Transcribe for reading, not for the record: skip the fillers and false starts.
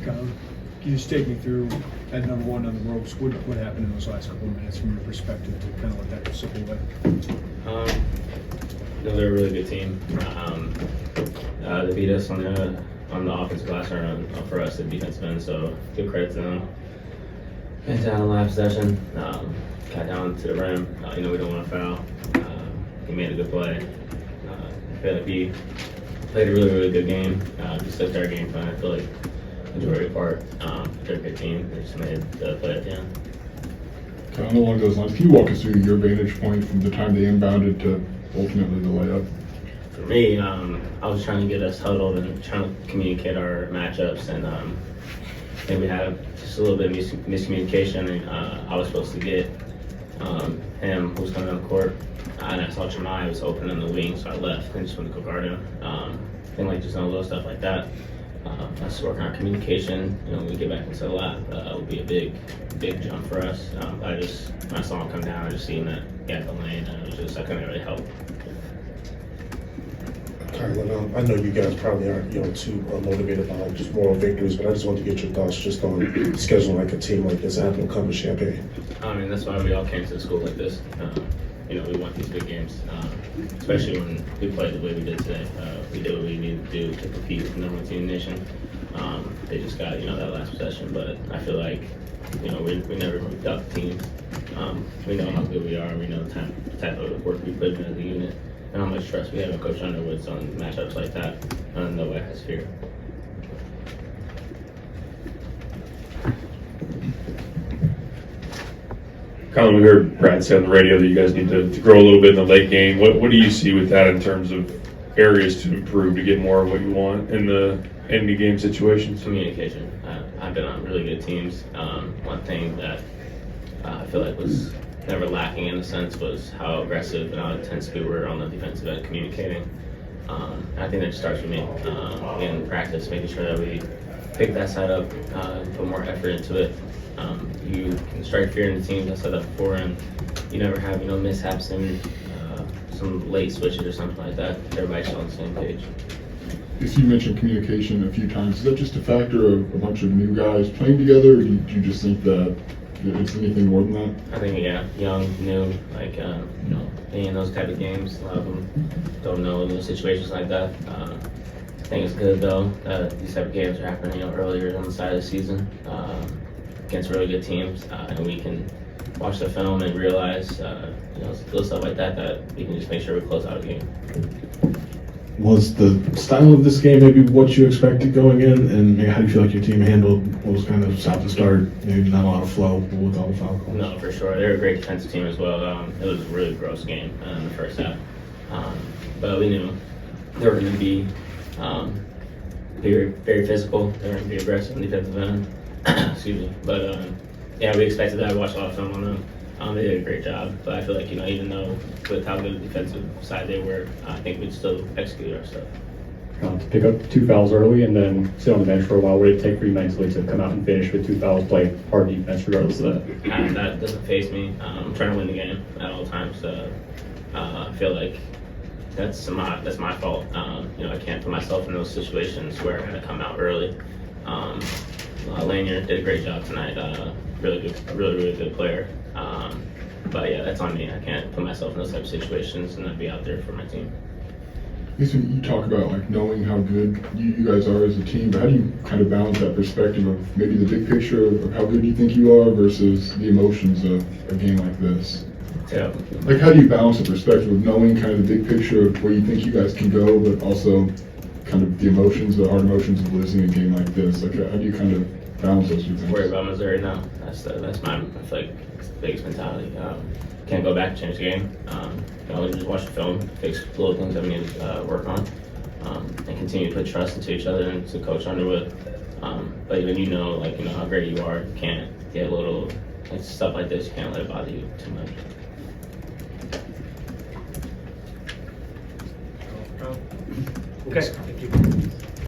Can you just take me through at number one on the ropes? What happened in those last couple of minutes from your perspective to kind of what that was silhouette? No, they're a really good team. They beat us on the offensive glass or for us at defensive end, so good credit to them. Went down in the last possession, got down to the rim. We don't want to foul. He made a good play. I feel like he played a really, really good game. Just like our game plan, I feel like majority part. They're a good team. They just made the play at the end. Kind of along those lines, can you walk us through your vantage point from the time they inbounded to ultimately the layup? For me, I was trying to get us huddled and trying to communicate our matchups, and I think we had just a little bit of miscommunication. And I was supposed to get him, who was coming on the court, and I saw Tremai was open in the wing, so I left and just went to go guard him. I think like just little stuff like that. Us working on communication. When we get back into the lap, it would be a big jump for us. When I saw him come down, I just seen that he had the lane, and it was just I couldn't really help. Kylan, I know you guys probably aren't too motivated by just moral victories, but I just wanted to get your thoughts just on scheduling like a team like this, Anthem come to Champaign. I mean, that's why we all came to the school like this. We want these big games, especially when we played the way we did today. We did what we needed to do to compete with the number one team in the nation. They just got that last possession, but I feel like we never moved up teams. We know how good we are. We know the type of work we put in as a unit, and how much trust we have in Coach Underwood on matchups like that. No way has fear. Kylan, we heard Brad say on the radio that you guys need to grow a little bit in the late game. What do you see with that in terms of areas to improve to get more of what you want in the end of game situations? Communication. I've been on really good teams. One thing that I feel like was never lacking in a sense was how aggressive and how intense we were on the defensive end communicating. I think that just starts with me. In practice, making sure that we pick that side up, put more effort into it. You can strike fear in the teams. I said that before, and you never have mishaps and some late switches or something like that. Everybody's on the same page. You mentioned communication a few times. Is that just a factor of a bunch of new guys playing together, or do you just think that it's anything more than that? I think young, new, being in those type of games. A lot of them don't know situations like that. I think it's good though that these type of games are happening earlier on the side of the season. Against really good teams, and we can watch the film and realize, little stuff like that we can just make sure we close out a game. Was the style of this game maybe what you expected going in, and how do you feel like your team handled what was kind of south to start, maybe not a lot of flow with all the foul calls? No, for sure. They're a great defensive team as well. It was a really gross game in the first half, but we knew they were going to be very, very physical. They were going to be aggressive in defensive end. Excuse me, but we expected that. I watched a lot of film on them. They did a great job, but I feel like even though with how good a defensive side they were, I think we'd still execute our stuff. To pick up 2 fouls early and then sit on the bench for a while, what did it take for you mentally to come out and finish with 2 fouls, play hard defense regardless of that? That doesn't faze me. I'm trying to win the game at all times. I feel like that's my fault. I can't put myself in those situations where I had to come out early. Lanier did a great job tonight. Really good, really good player. But that's on me. I can't put myself in those type of situations and not be out there for my team. You talk about knowing how good you guys are as a team, but how do you kind of balance that perspective of maybe the big picture of how good you think you are versus the emotions of a game like this? Yeah. How do you balance the perspective of knowing kind of the big picture of where you think you guys can go, but also kind of the emotions, the hard emotions of losing a game like this? How do you kind of balance those two things? Worry about Missouri now. That's my, I feel like it's the biggest mentality. Can't go back and change the game. Just watch the film, fix little things that we need to work on, and continue to put trust into each other and to Coach Underwood. But even how great you are, you can't get stuff like this. You can't let it bother you too much. Okay. Thank you.